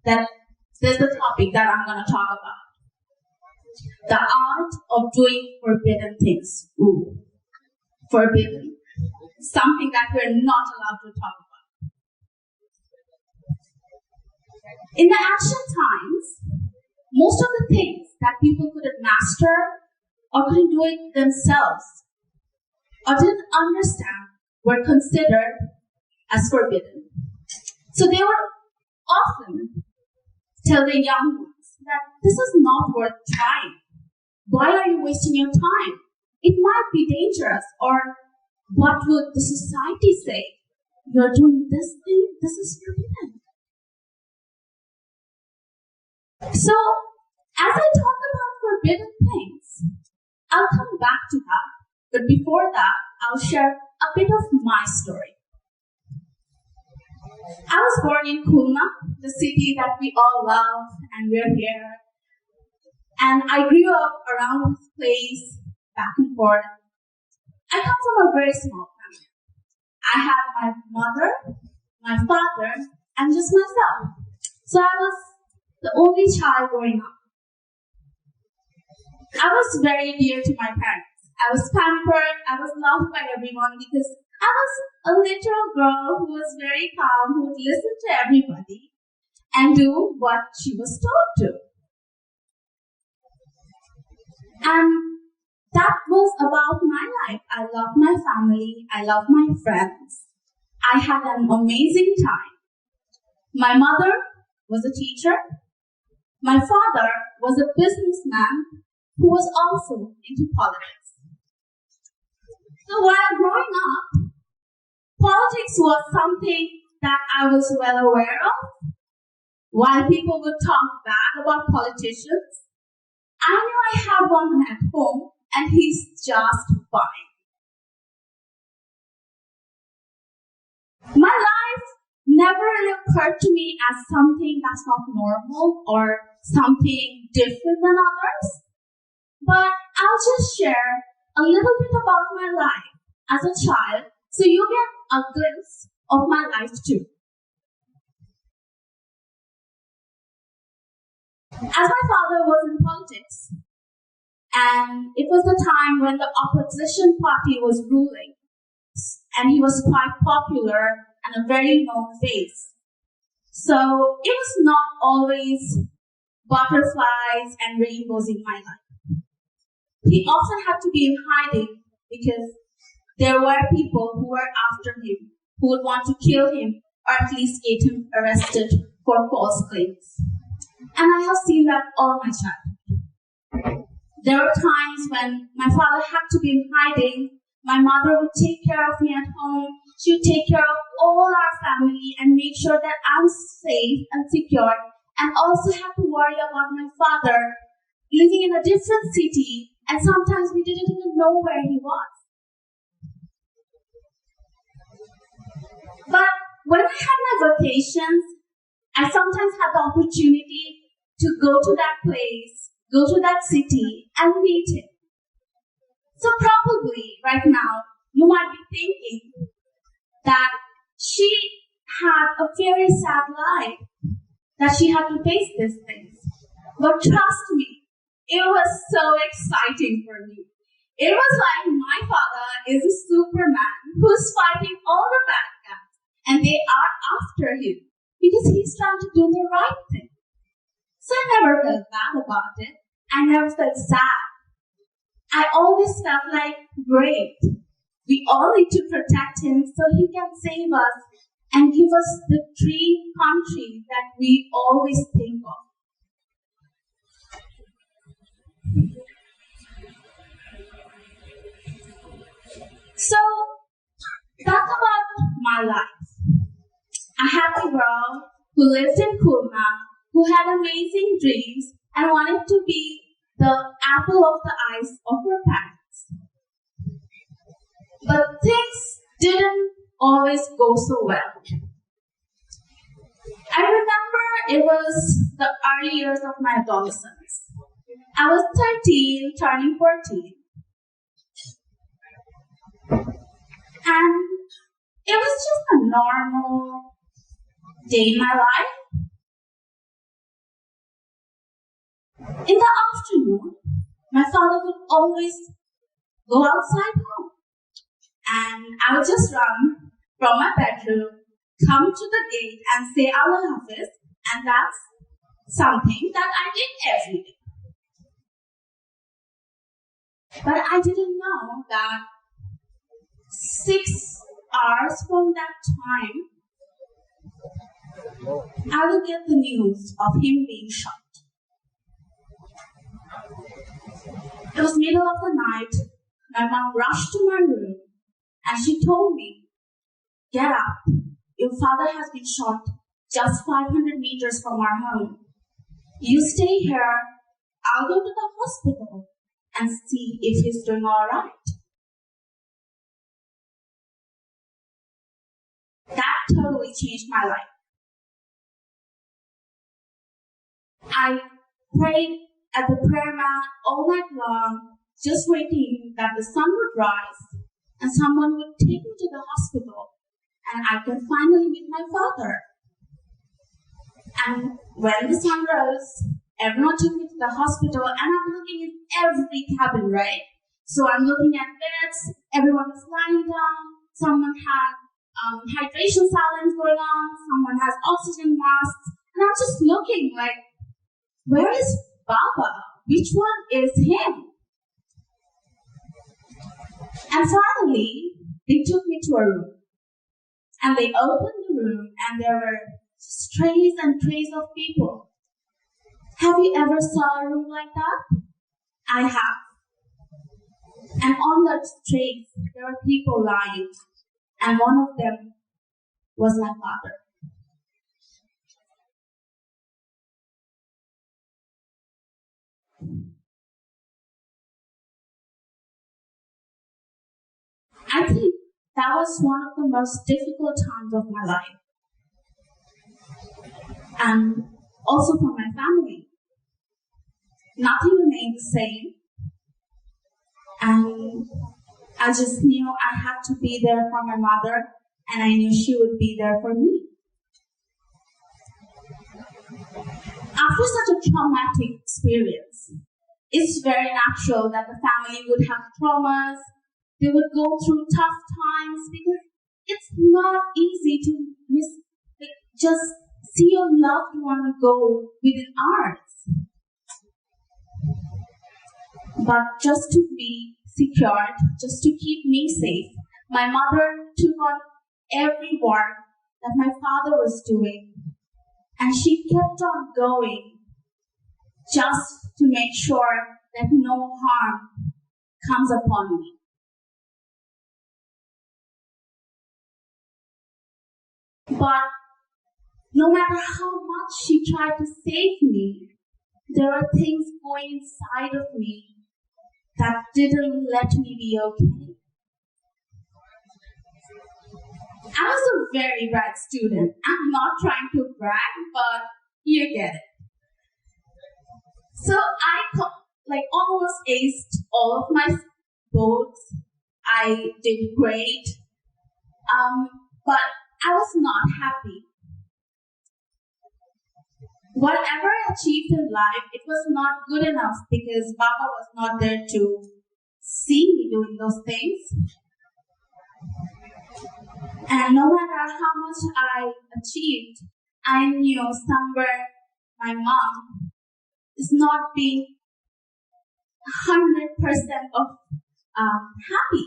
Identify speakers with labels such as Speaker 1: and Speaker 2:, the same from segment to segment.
Speaker 1: that there's the topic that I'm going to talk about. The art of doing forbidden things. Ooh, forbidden. Something that we're not allowed to talk about. In the ancient times, most of the things that people couldn't master or couldn't do it themselves or didn't understand were considered as forbidden. So they would often tell the young ones that this is not worth trying. Why are you wasting your time? It might be dangerous, or what would the society say? You're doing this thing, this is forbidden. So, as I talk about forbidden things, I'll come back to that. But before that, I'll share a bit of my story. I was born in Khulna, the city that we all love, and we're here. And I grew up around this place, back and forth. I come from a very small family. I had my mother, my father, and just myself. So I was the only child growing up. I was very dear to my parents. I was pampered, I was loved by everyone because I was a little girl who was very calm, who would listen to everybody and do what she was told to. And that was about my life. I loved my family, I loved my friends. I had an amazing time. My mother was a teacher. My father was a businessman who was also into politics. So while growing up, politics was something that I was well aware of. While people would talk bad about politicians, I knew I had one at home and he's just fine. My life never really occurred to me as something that's not normal or something different than others. But I'll just share a little bit about my life as a child so you get a glimpse of my life too. As my father was in politics, and it was the time when the opposition party was ruling, and he was quite popular and a very known face. So it was not always butterflies and rainbows in my life. He often had to be in hiding because there were people who were after him, who would want to kill him or at least get him arrested for false claims. And I have seen that all my childhood. There were times when my father had to be in hiding. My mother would take care of me at home. She would take care of all our family and make sure that I'm safe and secure. And also had to worry about my father living in a different city, and sometimes we didn't even know where he was. But when I had my vacations, I sometimes had the opportunity to go to that place, go to that city, and meet him. So probably right now, you might be thinking that she had a very sad life, that she had to face these things. But trust me, it was so exciting for me. It was like my father is a Superman who's fighting all the bad guys, and they are after him because he's trying to do the right thing. So I never felt bad about it. I never felt sad. I always felt like, great, we all need to protect him so he can save us and give us the dream country that we always think of. So, that's about my life. A happy girl who lived in Khulna, who had amazing dreams and wanted to be the apple of the eyes of her parents. But things didn't always go so well. I remember it was the early years of my adolescence. I was 13, turning 14. And it was just a normal day in my life. In the afternoon, my father would always go outside home, and I would just run from my bedroom, come to the gate and say Allah Hafiz, and that's something that I did every day. But I didn't know that 6 hours from that time, I will get the news of him being shot. It was middle of the night. My mom rushed to my room and she told me, "Get up. Your father has been shot just 500 meters from our home. You stay here. I'll go to the hospital and see if he's doing all right." That totally changed my life. I prayed at the prayer mat all night long, just waiting that the sun would rise and someone would take me to the hospital and I could finally meet my father. And when the sun rose, everyone took me to the hospital and I'm looking in every cabin, right? So I'm looking at beds, everyone is lying down, someone had hydration silence going on, someone has oxygen masks, and I'm just looking like, where is Baba? Which one is him? And finally, they took me to a room. And they opened the room and there were trays and trays of people. Have you ever saw a room like that? I have. And on that trays, there were people lying. And one of them was my father. I think that was one of the most difficult times of my life. And also for my family. Nothing remained the same. And I just knew I had to be there for my mother, and I knew she would be there for me. After such a traumatic experience, it's very natural that the family would have traumas. They would go through tough times because it's not easy to just see your loved one go within hours. But just to be secured, just to keep me safe, my mother took on every work that my father was doing. And she kept on going just to make sure that no harm comes upon me. But no matter how much she tried to save me, there were things going inside of me that didn't let me be okay. I was a very bright student. I'm not trying to brag, but you get it. So I almost aced all of my boards. I did great, but I was not happy. Whatever I achieved in life, it was not good enough because Baba was not there to see me doing those things. And no matter how much I achieved, I knew somewhere my mom is not being 100% of happy.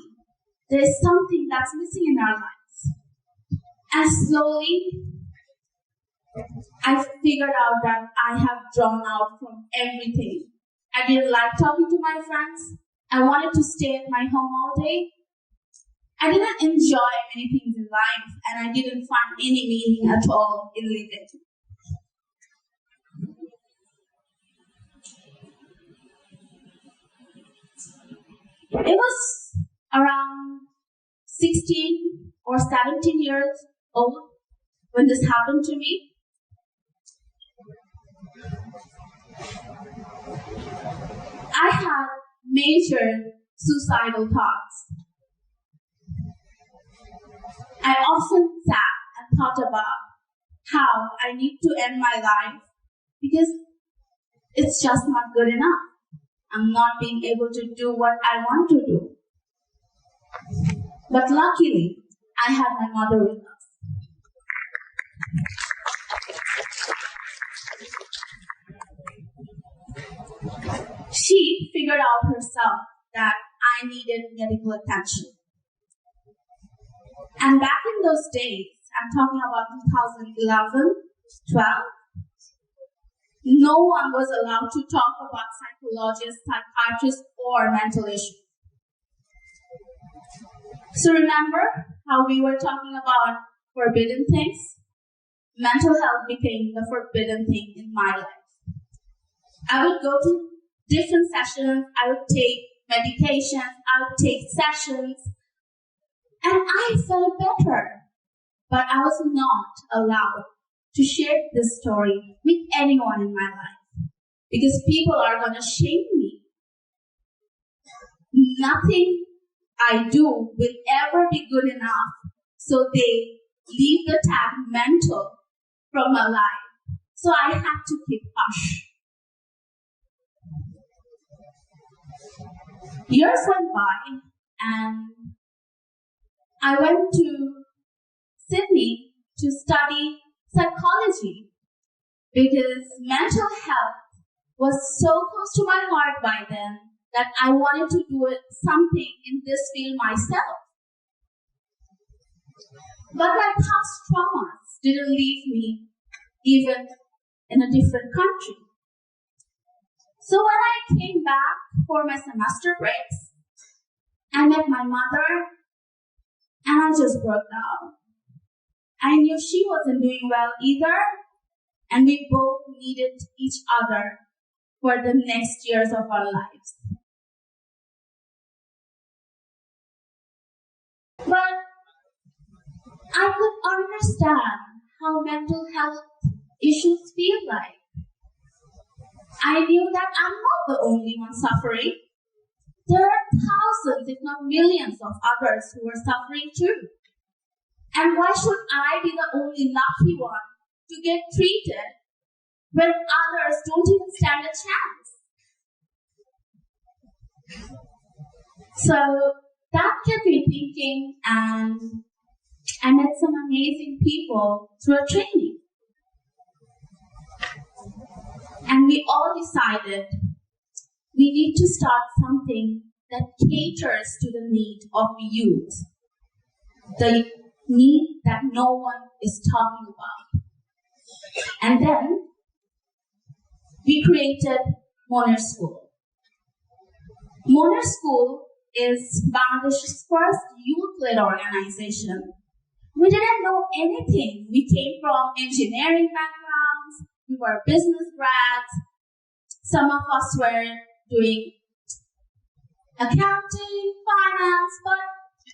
Speaker 1: There is something that's missing in our lives. And slowly, I figured out that I have drawn out from everything. I didn't like talking to my friends. I wanted to stay at my home all day. I didn't enjoy many things in life, and I didn't find any meaning at all in living. It was around 16 or 17 years old when this happened to me. I had major suicidal thoughts. I often sat and thought about how I need to end my life because It's just not good enough. I'm not being able to do what I want to do. But luckily, I had my mother with us. She figured out herself that I needed medical attention. And back in those days, I'm talking about 2011, 12, no one was allowed to talk about psychologists, psychiatrists, or mental issues. So remember how we were talking about forbidden things? Mental health became the forbidden thing in my life. I would go to different sessions, I would take medications, I would take sessions, and I felt better. But I was not allowed to share this story with anyone in my life because people are going to shame me. Nothing I do will ever be good enough, so they leave the tag mental from my life. So I had to keep hush. Years went by and I went to Sydney to study psychology because mental health was so close to my heart by then that I wanted to do something in this field myself. But my past traumas didn't leave me even in a different country. So when I came back for my semester breaks, I met my mother and I just broke down. I knew she wasn't doing well either, and we both needed each other for the next years of our lives. But I could understand how mental health issues feel like. I knew that I'm not the only one suffering. There are thousands, if not millions, of others who are suffering too. And why should I be the only lucky one to get treated when others don't even stand a chance? So that kept me thinking, and I met some amazing people through a training. And we all decided we need to start something that caters to the need of youth, the need that no one is talking about. And then we created Moner School. Moner School is Bangladesh's first youth-led organization. We didn't know anything. We came from engineering backgrounds, we were business grads, some of us were doing accounting, finance, but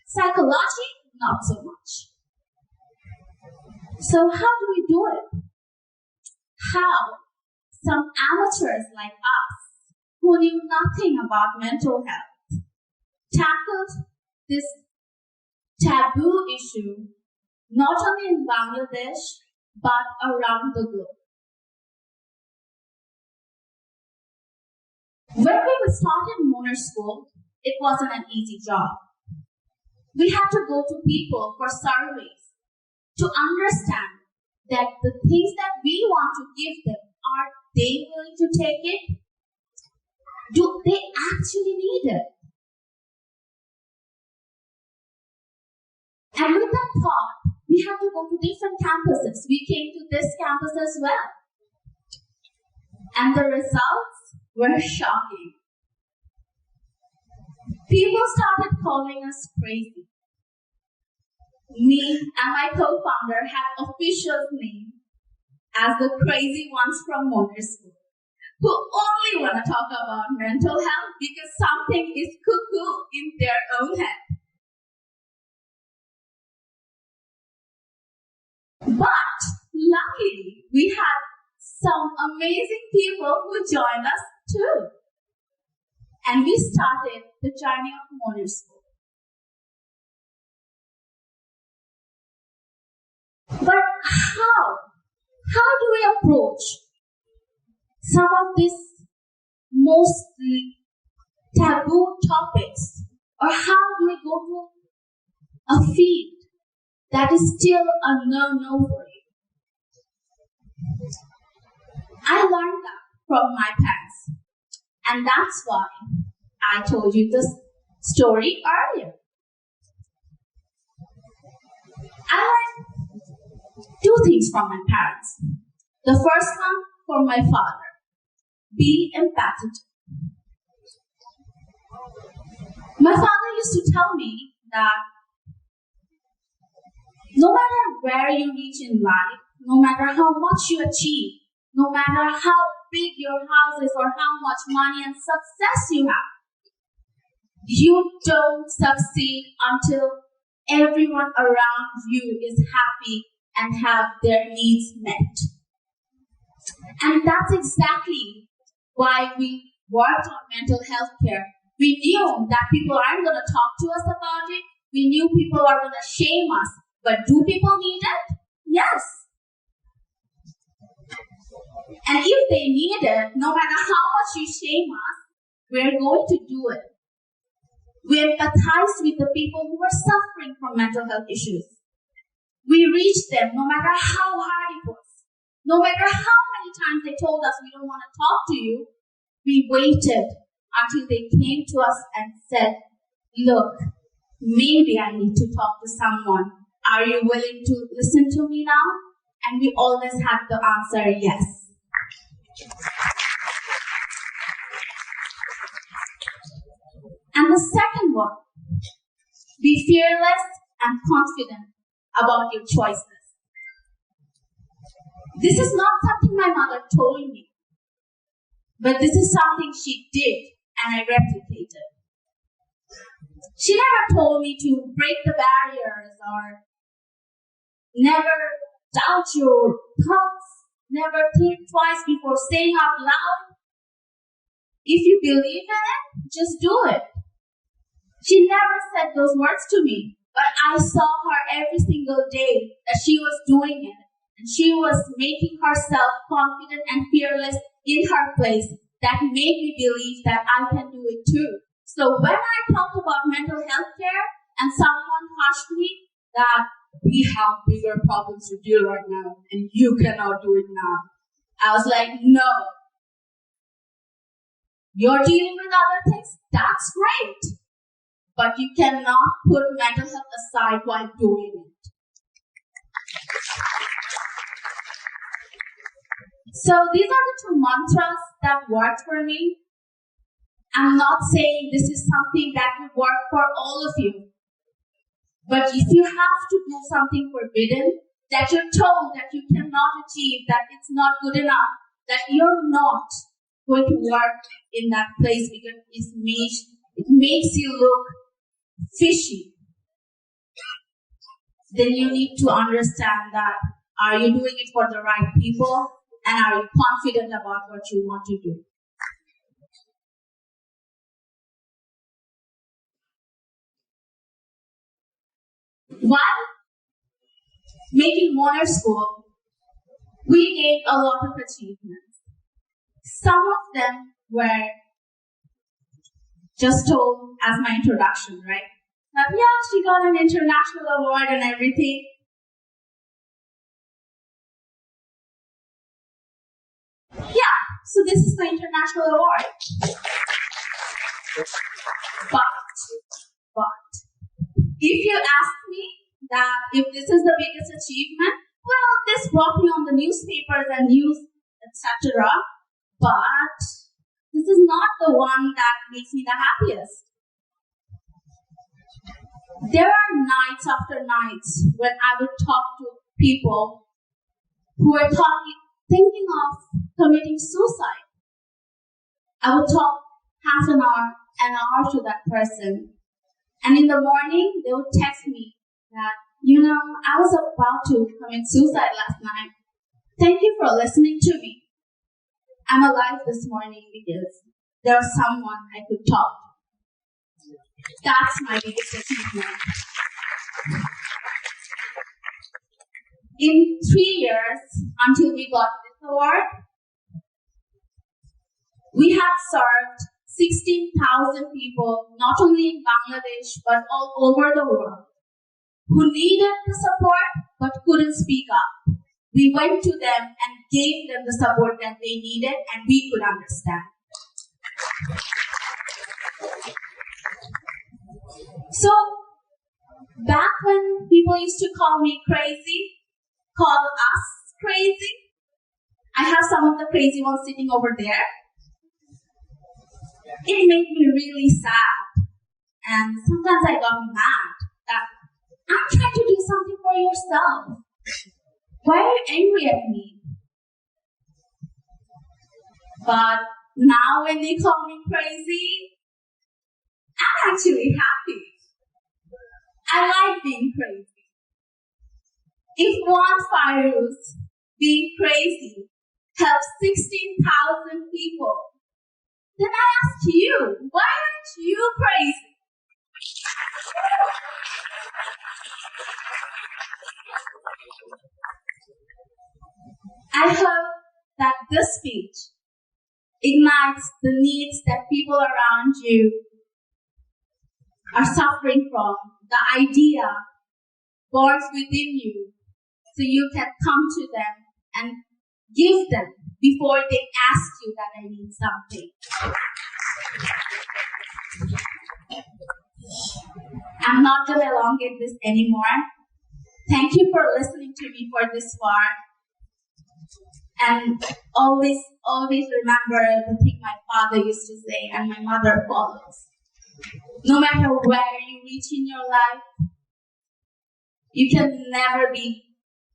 Speaker 1: psychology, not so much. So how do we do it? How some amateurs like us, who knew nothing about mental health, tackled this taboo issue not only in Bangladesh, but around the globe. When we started Moner School, it wasn't an easy job. We had to go to people for surveys to understand that the things that we want to give them, are they willing to take it? Do they actually need it? And with that thought, we had to go to different campuses. We came to this campus as well. And the results were shocking. People started calling us crazy. Me and my co-founder had official name as the crazy ones from Moner School, who only want to talk about mental health because something is cuckoo in their own head. But luckily, we had some amazing people who joined us too. And we started the journey of Moner School. But how? How do we approach some of these most taboo topics? Or how do we go to a field that is still a no-no for you? I learned that from my parents. And that's why I told you this story earlier. I learned two things from my parents. The first one from my father. Be empathetic. My father used to tell me that no matter where you reach in life, no matter how much you achieve, no matter how big your house is or how much money and success you have, you don't succeed until everyone around you is happy and have their needs met. And that's exactly why we worked on mental health care. We knew that people aren't going to talk to us about it. We knew people are going to shame us. But do people need it? Yes. And if they need it, no matter how much you shame us, we're going to do it. We empathize with the people who are suffering from mental health issues. We reached them no matter how hard it was. No matter how many times they told us we don't want to talk to you, we waited until they came to us and said, look, maybe I need to talk to someone. Are you willing to listen to me now? And we always had the answer, yes. And the second one, be fearless and confident about your choices. This is not something my mother told me, but this is something she did and I replicated. She never told me to break the barriers or never doubt your thoughts, never think twice before saying out loud. If you believe in it, just do it. She never said those words to me, but I saw her every single day that she was doing it. And she was making herself confident and fearless in her place. That made me believe that I can do it too. So when I talked about mental health care and someone touched me that we have bigger problems to deal right now and you cannot do it now, I was like, no. You're dealing with other things, that's great. But you cannot put mental health aside while doing it. So these are the two mantras that worked for me. I'm not saying this is something that would work for all of you. But if you have to do something forbidden, that you're told that you cannot achieve, that it's not good enough, that you're not going to work in that place because it makes you look fishy, then you need to understand that, are you doing it for the right people? And are you confident about what you want to do? While making Moner School, we gained a lot of achievements. Some of them were just told as my introduction, right? That, yeah, she got an international award and everything. Yeah, so this is the international award. But, if you ask me that if this is the biggest achievement, well, this brought me on the newspapers and news, etc. But this is not the one that makes me the happiest. There are nights after nights when I would talk to people who are thinking of committing suicide. I would talk half an hour to that person. And in the morning, they would text me that, I was about to commit suicide last night. Thank you for listening to me. I'm alive this morning because there was someone I could talk to. That's my biggest achievement. In 3 years, until we got this award, We had served 16,000 people, not only in Bangladesh, but all over the world, who needed the support but couldn't speak up. We went to them and gave them the support that they needed, and we could understand. So, back when people used to call me crazy, call us crazy, I have some of the crazy ones sitting over there. It made me really sad, and sometimes I got mad that I'm trying to do something for yourself. Why are you angry at me? But now when they call me crazy, I'm actually happy. I like being crazy. If one Fairooz being crazy helps 16,000 people, then I ask you, why aren't you crazy? I hope that this speech ignites the needs that people around you are suffering from, the idea burns within you, so you can come to them and give them before they ask you that I need something. I'm not going to elongate this anymore. Thank you for listening to me for this far. And always remember the thing my father used to say and my mother follows. No matter where you reach in your life, you can never be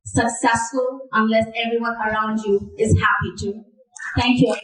Speaker 1: successful unless everyone around you is happy too. Thank you.